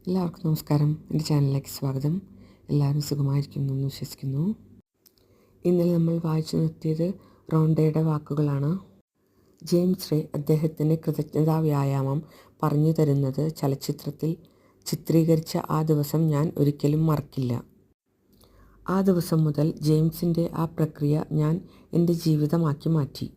എല്ലാവർക്കും നമസ്കാരം. എൻ്റെ ചാനലിലേക്ക് സ്വാഗതം. എല്ലാവരും സുഖമായിരിക്കുന്നു എന്ന് വിശ്വസിക്കുന്നു. ഇന്നലെ നമ്മൾ വായിച്ചു നിർത്തിയത് റോണ്ടയുടെ വാക്കുകളാണ്. ജെയിംസ് റേ അദ്ദേഹത്തിൻ്റെ കൃതജ്ഞതാ വ്യായാമം പറഞ്ഞു തരുന്നത് ചലച്ചിത്രത്തിൽ ചിത്രീകരിച്ച ആ ദിവസം ഞാൻ ഒരിക്കലും മറക്കില്ല. ആ ദിവസം മുതൽ ജെയിംസിൻ്റെ ആ പ്രക്രിയ ഞാൻ എൻ്റെ ജീവിതമാക്കി മാറ്റി.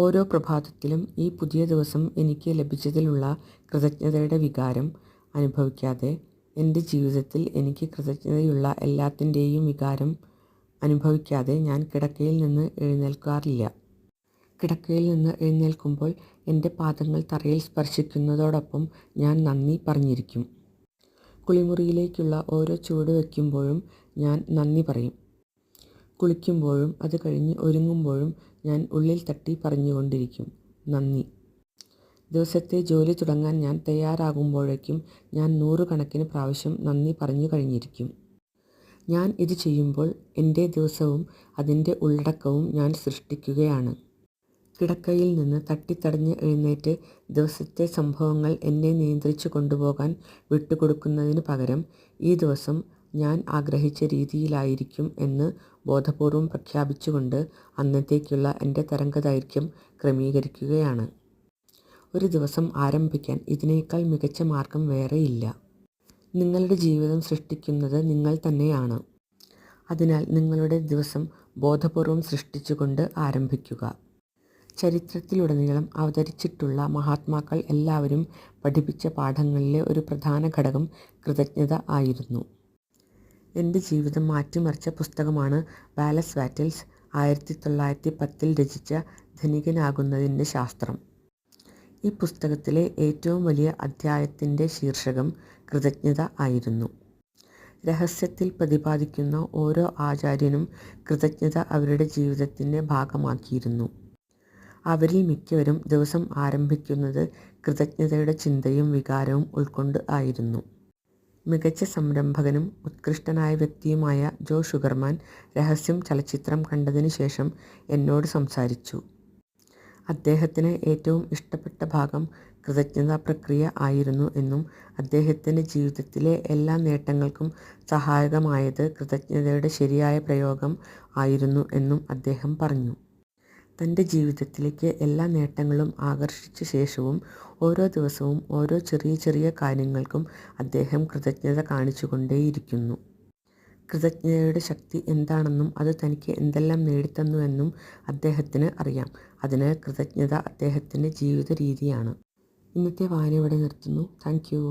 ഓരോ പ്രഭാതത്തിലും ഈ പുതിയ ദിവസം എനിക്ക് ലഭിച്ചതിലുള്ള കൃതജ്ഞതയുടെ വികാരം അനുഭവിക്കാതെ എൻ്റെ ജീവിതത്തിൽ എനിക്ക് കൃതജ്ഞതയുള്ള എല്ലാത്തിൻ്റെയും വികാരം അനുഭവിക്കാതെ ഞാൻ കിടക്കയിൽ നിന്ന് എഴുന്നേൽക്കാറില്ല. കിടക്കയിൽ നിന്ന് എഴുന്നേൽക്കുമ്പോൾ എൻ്റെ പാദങ്ങൾ തറയിൽ സ്പർശിക്കുന്നതോടൊപ്പം ഞാൻ നന്ദി പറഞ്ഞിരിക്കും. കുളിമുറിയിലേക്കുള്ള ഓരോ ചുവട് വയ്ക്കുമ്പോഴും ഞാൻ നന്ദി പറയും. കുളിക്കുമ്പോഴും അത് കഴിഞ്ഞ് ഒരുങ്ങുമ്പോഴും ഞാൻ ഉള്ളിൽ തട്ടി പറഞ്ഞുകൊണ്ടിരിക്കും, നന്ദി. ദിവസത്തെ ജോലി തുടങ്ങാൻ ഞാൻ തയ്യാറാകുമ്പോഴേക്കും ഞാൻ 100 കണക്കിന് പ്രാവശ്യം നന്ദി പറഞ്ഞു കഴിഞ്ഞിരിക്കും. ഞാൻ ഇത് ചെയ്യുമ്പോൾ എൻ്റെ ദിവസവും അതിൻ്റെ ഉള്ളടക്കവും ഞാൻ സൃഷ്ടിക്കുകയാണ്. കിടക്കയിൽ നിന്ന് തട്ടിത്തടഞ്ഞ് എഴുന്നേറ്റ് ദിവസത്തെ സംഭവങ്ങൾ എന്നെ നിയന്ത്രിച്ചു കൊണ്ടുപോകാൻ വിട്ടുകൊടുക്കുന്നതിന് പകരം ഈ ദിവസം ഞാൻ ആഗ്രഹിച്ച രീതിയിലായിരിക്കും എന്ന് ബോധപൂർവം പ്രഖ്യാപിച്ചുകൊണ്ട് അന്നത്തേക്കുള്ള എൻ്റെ തരംഗദൈർഘ്യം ക്രമീകരിക്കുകയാണ്. ഒരു ദിവസം ആരംഭിക്കാൻ ഇതിനേക്കാൾ മികച്ച മാർഗം വേറെയില്ല. നിങ്ങളുടെ ജീവിതം സൃഷ്ടിക്കുന്നത് നിങ്ങൾ തന്നെയാണ്. അതിനാൽ നിങ്ങളുടെ ദിവസം ബോധപൂർവം സൃഷ്ടിച്ചുകൊണ്ട് ആരംഭിക്കുക. ചരിത്രത്തിലുടനീളം അവതരിച്ചിട്ടുള്ള മഹാത്മാക്കൾ എല്ലാവരും പഠിപ്പിച്ച പാഠങ്ങളിലെ ഒരു പ്രധാന ഘടകം കൃതജ്ഞത ആയിരുന്നു. എൻ്റെ ജീവിതം മാറ്റിമറിച്ച പുസ്തകമാണ് വാലസ് വാറ്റൽസ് 1910 രചിച്ച ധനികനാകുന്നതിൻ്റെ ശാസ്ത്രം. ഈ പുസ്തകത്തിലെ ഏറ്റവും വലിയ അധ്യായത്തിൻ്റെ ശീർഷകം കൃതജ്ഞത ആയിരുന്നു. രഹസ്യത്തിൽ പ്രതിപാദിക്കുന്ന ഓരോ ആചാര്യനും കൃതജ്ഞത അവരുടെ ജീവിതത്തിൻ്റെ ഭാഗമാക്കിയിരുന്നു. അവരിൽ മിക്കവരും ദിവസം ആരംഭിക്കുന്നത് കൃതജ്ഞതയുടെ ചിന്തയും വികാരവും ഉൾക്കൊണ്ട് ആയിരുന്നു. മികച്ച സംരംഭകനും ഉത്കൃഷ്ടനായ വ്യക്തിയുമായ ജോ ഷുഗർമാൻ രഹസ്യം ചലച്ചിത്രം കണ്ടതിന് ശേഷം എന്നോട് സംസാരിച്ചു. അദ്ദേഹത്തിന് ഏറ്റവും ഇഷ്ടപ്പെട്ട ഭാഗം കൃതജ്ഞതാ പ്രക്രിയ ആയിരുന്നു എന്നും അദ്ദേഹത്തിൻ്റെ ജീവിതത്തിലെ എല്ലാ നേട്ടങ്ങൾക്കും സഹായകമായത് കൃതജ്ഞതയുടെ ശരിയായ പ്രയോഗം ആയിരുന്നു എന്നും അദ്ദേഹം പറഞ്ഞു. തൻ്റെ ജീവിതത്തിലേക്ക് എല്ലാ നേട്ടങ്ങളും ആകർഷിച്ച ശേഷവും ഓരോ ദിവസവും ഓരോ ചെറിയ ചെറിയ കാര്യങ്ങൾക്കും അദ്ദേഹം കൃതജ്ഞത കാണിച്ചുകൊണ്ടേയിരിക്കുന്നു. കൃതജ്ഞതയുടെ ശക്തി എന്താണെന്നും അത് തനിക്ക് എന്തെല്ലാം നേടിത്തന്നുവെന്നും അദ്ദേഹത്തിന് അറിയാം. അതിന് കൃതജ്ഞത അദ്ദേഹത്തിൻ്റെ ജീവിത രീതിയാണ്. ഇന്നത്തെ വായന ഇവിടെ നിർത്തുന്നു. Thank you.